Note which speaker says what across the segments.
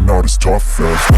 Speaker 1: all this tough fast.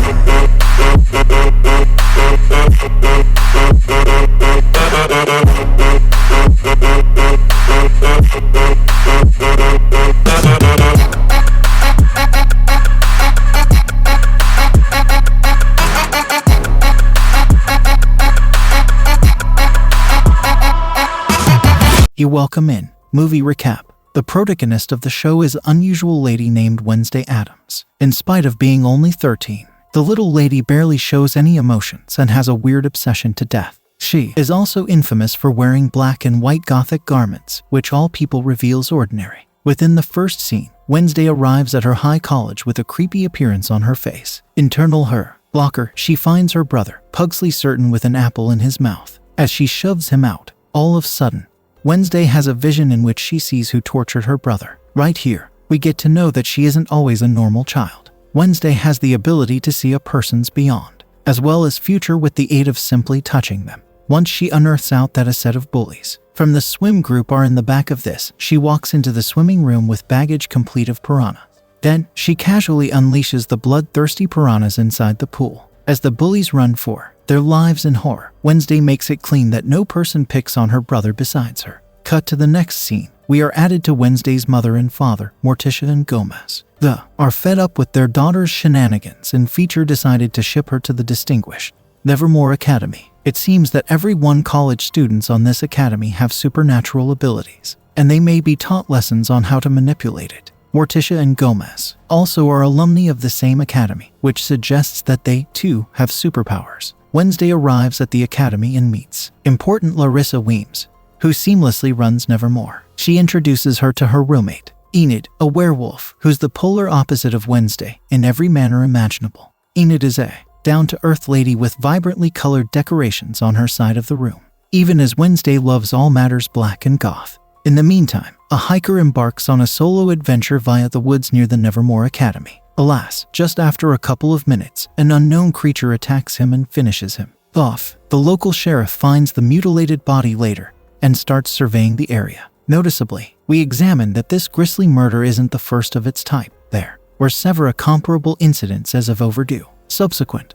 Speaker 2: You welcome in. Movie recap. The protagonist of the show is an unusual lady named Wednesday Addams. In spite of being only 13, the little lady barely shows any emotions and has a weird obsession to death. She is also infamous for wearing black and white gothic garments, which all people reveals ordinary. Within the first scene, Wednesday arrives at her high college with a creepy appearance on her face. Internal her locker, she finds her brother, Pugsley, certain with an apple in his mouth. As she shoves him out, all of a sudden, Wednesday has a vision in which she sees who tortured her brother. Right here, we get to know that she isn't always a normal child. Wednesday has the ability to see a person's beyond, as well as future with the aid of simply touching them. Once she unearths out that a set of bullies from the swim group are in the back of this, she walks into the swimming room with baggage complete of piranhas. Then, she casually unleashes the bloodthirsty piranhas inside the pool. As the bullies run for their lives in horror, Wednesday makes it clean that no person picks on her brother besides her. Cut to the next scene. We are added to Wednesday's mother and father, Morticia and Gomez. They are fed up with their daughter's shenanigans and feature decided to ship her to the distinguished Nevermore Academy. It seems that every college students on this academy have supernatural abilities, and they may be taught lessons on how to manipulate it. Morticia and Gomez also are alumni of the same academy, which suggests that they, too, have superpowers. Wednesday arrives at the academy and meets important Larissa Weems, who seamlessly runs Nevermore. She introduces her to her roommate, Enid, a werewolf who's the polar opposite of Wednesday in every manner imaginable. Enid is a down-to-earth lady with vibrantly colored decorations on her side of the room, even as Wednesday loves all matters black and goth. In the meantime, a hiker embarks on a solo adventure via the woods near the Nevermore Academy. Alas, just after a couple of minutes, an unknown creature attacks him and finishes him off. The local sheriff finds the mutilated body later and starts surveying the area. Noticeably, we examine that this grisly murder isn't the first of its type. There were several comparable incidents as of overdue.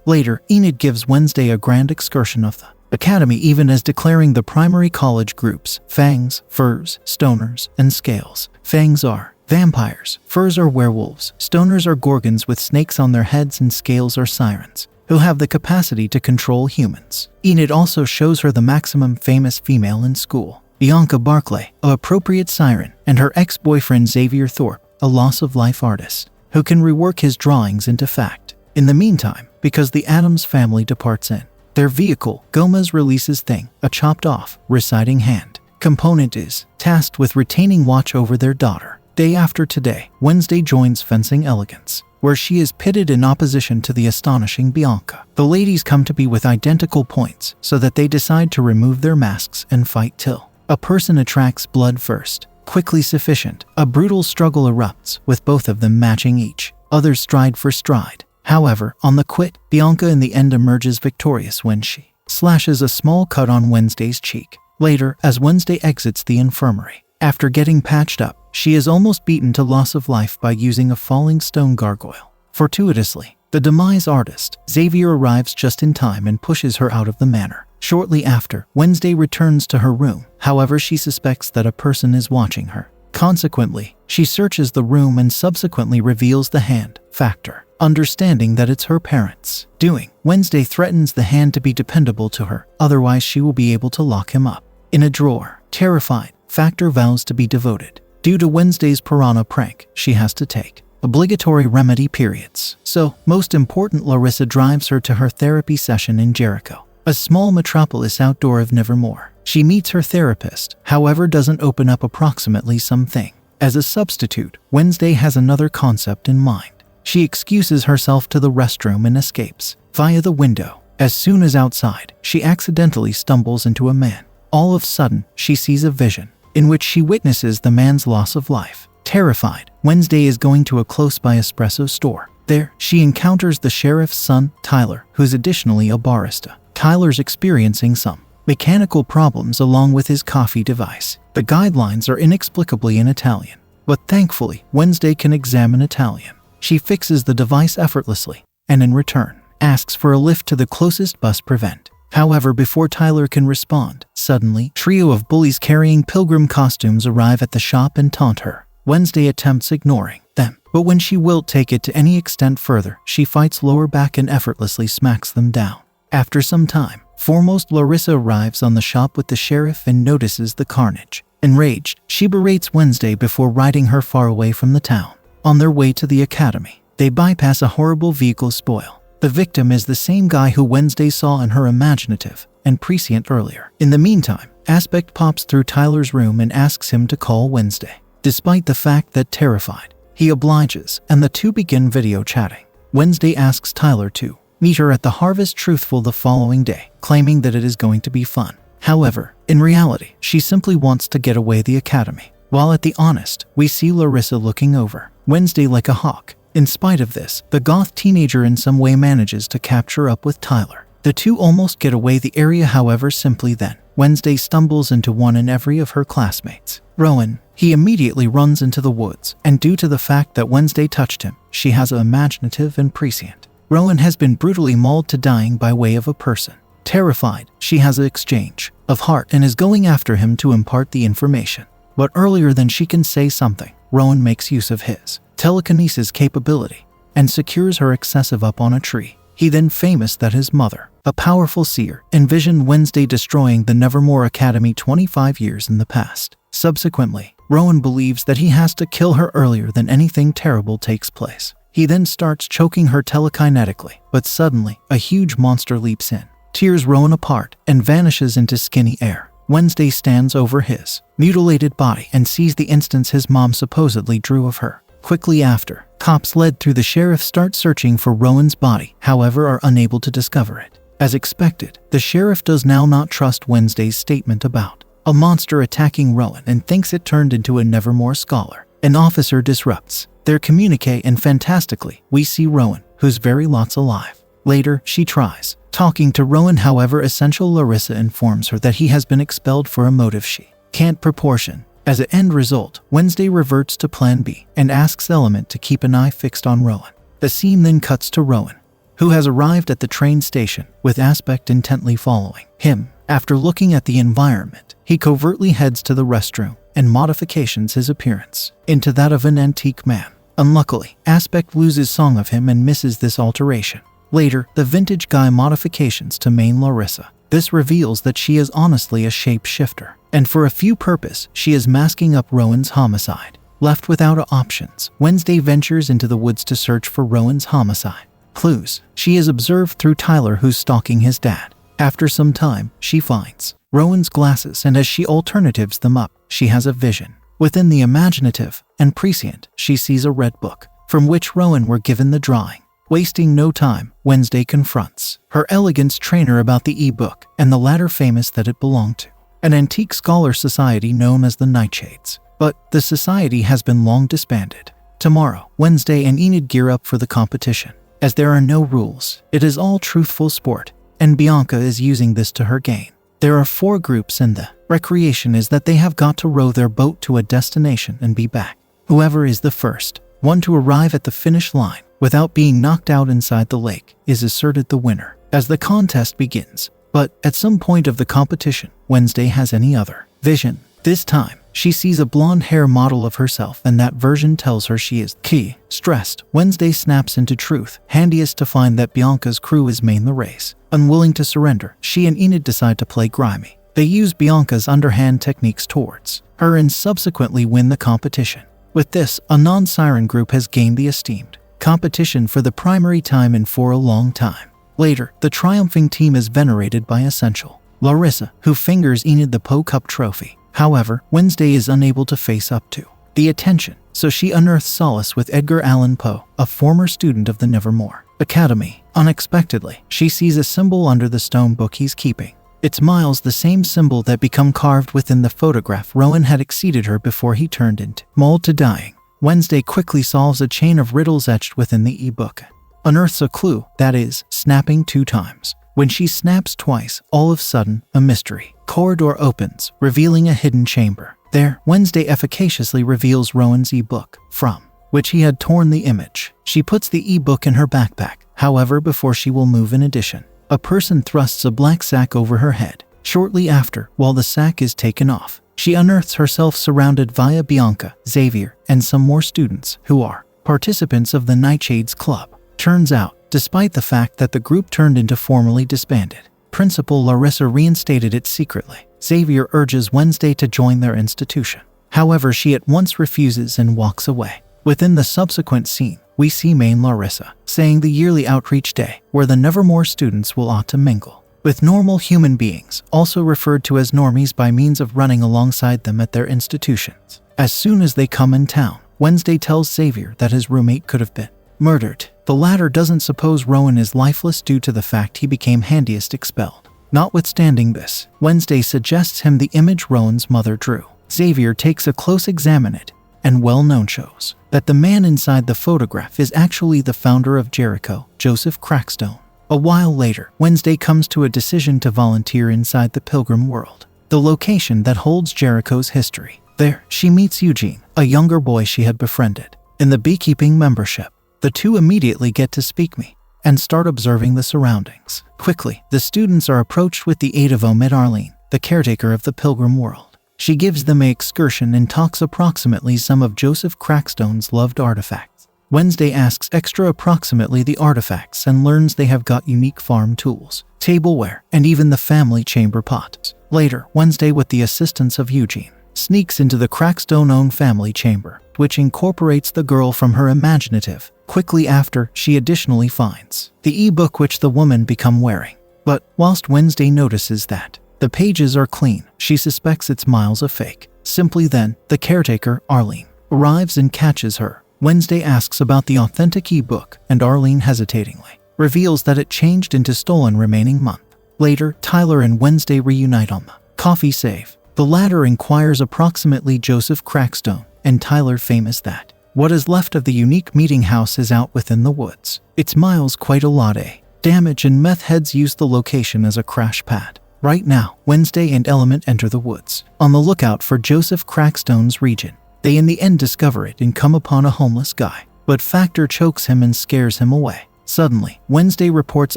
Speaker 2: Later, Enid gives Wednesday a grand excursion of the academy, even as declaring the primary college groups: fangs, furs, stoners, and scales. Fangs are vampires, furs are werewolves, stoners are gorgons with snakes on their heads, and scales are sirens, who have the capacity to control humans. Enid also shows her the maximum famous female in school, Bianca Barclay, a appropriate siren, and her ex-boyfriend Xavier Thorpe, a loss-of-life artist, who can rework his drawings into fact. In the meantime, because the Addams family departs in their vehicle, Gomez releases Thing, a chopped-off, reciting hand component is tasked with retaining watch over their daughter. Day after today, Wednesday joins Fencing Elegance, where she is pitted in opposition to the astonishing Bianca. The ladies come to be with identical points, so that they decide to remove their masks and fight till a person attracts blood first. Quickly sufficient, a brutal struggle erupts, with both of them matching each other's stride for stride. However, on the quit, Bianca in the end emerges victorious when she slashes a small cut on Wednesday's cheek. Later, as Wednesday exits the infirmary, after getting patched up, she is almost beaten to loss of life by using a falling stone gargoyle. Fortuitously, the demise artist, Xavier, arrives just in time and pushes her out of the manor. Shortly after, Wednesday returns to her room. However, she suspects that a person is watching her. Consequently, she searches the room and subsequently reveals the hand factor. Understanding that it's her parents' doing, Wednesday threatens the hand to be dependable to her, otherwise she will be able to lock him up in a drawer. Terrified, Factor vows to be devoted. Due to Wednesday's piranha prank, she has to take obligatory remedy periods. So, most important, Larissa drives her to her therapy session in Jericho, a small metropolis outdoor of Nevermore. She meets her therapist, however doesn't open up approximately something. As a substitute, Wednesday has another concept in mind. She excuses herself to the restroom and escapes via the window. As soon as outside, she accidentally stumbles into a man. All of a sudden, she sees a vision in which she witnesses the man's loss of life. Terrified, Wednesday is going to a close-by espresso store. There, she encounters the sheriff's son, Tyler, who's additionally a barista. Tyler's experiencing some mechanical problems along with his coffee device. The guidelines are inexplicably in Italian, but thankfully, Wednesday can examine Italian. She fixes the device effortlessly, and in return, asks for a lift to the closest bus prevent. However, before Tyler can respond, suddenly, a trio of bullies carrying pilgrim costumes arrive at the shop and taunt her. Wednesday attempts ignoring them, but when she will take it to any extent further, she fights lower back and effortlessly smacks them down. After some time, foremost Larissa arrives on the shop with the sheriff and notices the carnage. Enraged, she berates Wednesday before riding her far away from the town. On their way to the academy, they bypass a horrible vehicle spoil. The victim is the same guy who Wednesday saw in her imaginative and prescient earlier. In the meantime, Aspect pops through Tyler's room and asks him to call Wednesday. Despite the fact that terrified, he obliges, and the two begin video chatting. Wednesday asks Tyler to meet her at the Harvest Truthful the following day, claiming that it is going to be fun. However, in reality, she simply wants to get away the academy. While at the Honest, we see Larissa looking over Wednesday like a hawk. In spite of this, the goth teenager in some way manages to capture up with Tyler. The two almost get away the area, however, simply then Wednesday stumbles into one in every of her classmates, Rowan. He immediately runs into the woods, and due to the fact that Wednesday touched him, she has an imaginative and prescient. Rowan has been brutally mauled to dying by way of a person. Terrified, she has an exchange of heart and is going after him to impart the information. But earlier than she can say something, Rowan makes use of his telekinesis capability and secures her excessive up on a tree. He then famous that his mother, a powerful seer, envisioned Wednesday destroying the Nevermore Academy 25 years in the past. Subsequently, Rowan believes that he has to kill her earlier than anything terrible takes place. He then starts choking her telekinetically, but suddenly, a huge monster leaps in, tears Rowan apart, and vanishes into skinny air. Wednesday stands over his mutilated body and sees the instance his mom supposedly drew of her. Quickly after, cops led through the sheriff start searching for Rowan's body, however are unable to discover it. As expected, the sheriff does now not trust Wednesday's statement about a monster attacking Rowan and thinks it turned into a Nevermore scholar. An officer disrupts their communique, and fantastically, we see Rowan, who's very lots alive. Later, she tries talking to Rowan, however essential Larissa informs her that he has been expelled for a motive she can't proportion. As an end result, Wednesday reverts to Plan B and asks Element to keep an eye fixed on Rowan. The scene then cuts to Rowan, who has arrived at the train station, with Aspect intently following him. After looking at the environment, he covertly heads to the restroom and modifications his appearance into that of an antique man. Unluckily, Aspect loses song of him and misses this alteration. Later, the vintage guy modifications to main Larissa. This reveals that she is honestly a shapeshifter, and for a few purpose, she is masking up Rowan's homicide. Left without options, Wednesday ventures into the woods to search for Rowan's homicide clues. She is observed through Tyler, who's stalking his dad. After some time, she finds Rowan's glasses, and as she alternatives them up, she has a vision. Within the imaginative and prescient, she sees a red book, from which Rowan were given the drawing. Wasting no time, Wednesday confronts her elegance trainer about the e-book, and the latter famous that it belonged to an antique scholar society known as the Nightshades. But the society has been long disbanded. Tomorrow, Wednesday and Enid gear up for the competition. As there are no rules, it is all truthful sport, and Bianca is using this to her gain. There are 4 groups, and the recreation is that they have got to row their boat to a destination and be back. Whoever is the first one to arrive at the finish line without being knocked out inside the lake is asserted the winner as the contest begins. But at some point of the competition, Wednesday has any other vision. This time, she sees a blonde hair model of herself, and that version tells her she is key. Stressed, Wednesday snaps into truth, handiest to find that Bianca's crew is main the race. Unwilling to surrender, she and Enid decide to play grimy. They use Bianca's underhand techniques towards her and subsequently win the competition. With this, a non-siren group has gained the esteemed competition for the primary time and for a long time. Later, the triumphing team is venerated by Essential Larissa, who fingers Enid the Poe Cup trophy. However, Wednesday is unable to face up to the attention, so she unearths solace with Edgar Allan Poe, a former student of the Nevermore Academy. Unexpectedly, she sees a symbol under the stone book he's keeping. It's Miles, the same symbol that become carved within the photograph Rowan had exceeded her before he turned into mauled to dying. Wednesday quickly solves a chain of riddles etched within the e-book. Unearths a clue, that is, snapping 2 times. When she snaps twice, all of a sudden, a mystery corridor opens, revealing a hidden chamber. There, Wednesday efficaciously reveals Rowan's e-book from which he had torn the image. She puts the e-book in her backpack. However, before she will move in addition, a person thrusts a black sack over her head. Shortly after, while the sack is taken off, she unearths herself surrounded via Bianca, Xavier, and some more students who are participants of the Nightshades Club. Turns out, despite the fact that the group turned into formally disbanded, Principal Larissa reinstated it secretly. Xavier urges Wednesday to join their institution. However, she at once refuses and walks away. Within the subsequent scene, we see Maine Larissa saying the yearly outreach day where the Nevermore students will ought to mingle with normal human beings, also referred to as normies, by means of running alongside them at their institutions. As soon as they come in town, Wednesday tells Xavier that his roommate could have been murdered. The latter doesn't suppose Rowan is lifeless due to the fact he became handiest expelled. Notwithstanding this, Wednesday suggests him the image Rowan's mother drew. Xavier takes a close examine it, and well-known shows that the man inside the photograph is actually the founder of Jericho, Joseph Crackstone. A while later, Wednesday comes to a decision to volunteer inside the Pilgrim World, the location that holds Jericho's history. There, she meets Eugene, a younger boy she had befriended in the beekeeping membership. The two immediately get to speak me and start observing the surroundings. Quickly, the students are approached with the aid of Arlene, the caretaker of the Pilgrim World. She gives them an excursion and talks approximately some of Joseph Crackstone's loved artifacts. Wednesday asks extra approximately the artifacts and learns they have got unique farm tools, tableware, and even the family chamber pots. Later, Wednesday, with the assistance of Eugene, sneaks into the Crackstone-owned family chamber, which incorporates the girl from her imaginative. Quickly after, she additionally finds the e-book which the woman become wearing. But whilst Wednesday notices that the pages are clean, she suspects it's miles of fake. Simply then, the caretaker, Arlene, arrives and catches her. Wednesday asks about the authentic e-book, and Arlene hesitatingly reveals that it changed into stolen remaining month. Later, Tyler and Wednesday reunite on the coffee safe. The latter inquires approximately Joseph Crackstone, and Tyler famous that what is left of the unique meeting house is out within the woods. It's miles quite a lot, eh? Damage, and meth heads use the location as a crash pad. Right now, Wednesday and Element enter the woods, on the lookout for Joseph Crackstone's region. They in the end discover it and come upon a homeless guy, but Factor chokes him and scares him away. Suddenly, Wednesday reports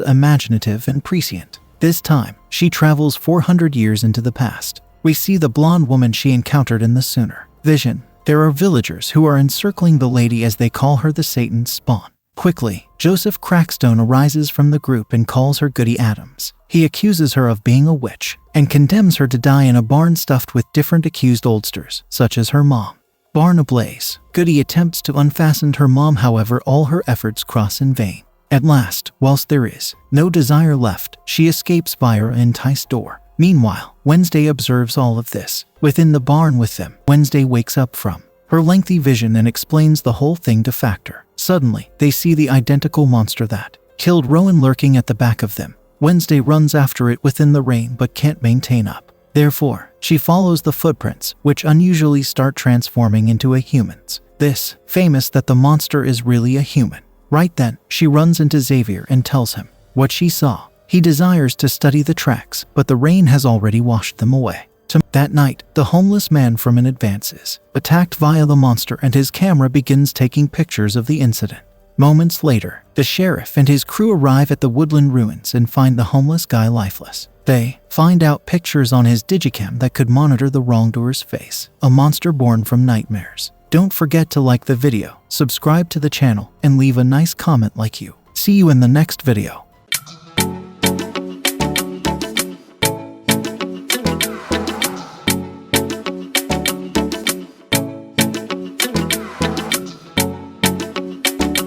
Speaker 2: imaginative and prescient. This time, she travels 400 years into the past. We see the blonde woman she encountered in the Sooner vision. There are villagers who are encircling the lady as they call her the Satan's spawn. Quickly, Joseph Crackstone arises from the group and calls her Goody Addams. He accuses her of being a witch and condemns her to die in a barn stuffed with different accused oldsters, such as her mom. Barn ablaze, Goody attempts to unfasten her mom, however all her efforts cross in vain. At last, whilst there is no desire left, she escapes via an enticed door. Meanwhile, Wednesday observes all of this. Within the barn with them, Wednesday wakes up from her lengthy vision and explains the whole thing to Factor. Suddenly, they see the identical monster that killed Rowan lurking at the back of them. Wednesday runs after it within the rain but can't maintain up. Therefore, she follows the footprints, which unusually start transforming into a human's. This, famous that the monster is really a human. Right then, she runs into Xavier and tells him what she saw. He desires to study the tracks, but the rain has already washed them away. That night, the homeless man from an advance is attacked via the monster and his camera begins taking pictures of the incident. Moments later, the sheriff and his crew arrive at the woodland ruins and find the homeless guy lifeless. They find out pictures on his digicam that could monitor the wrongdoer's face, a monster born from nightmares. Don't forget to like the video, subscribe to the channel, and leave a nice comment like you. See you in the next video.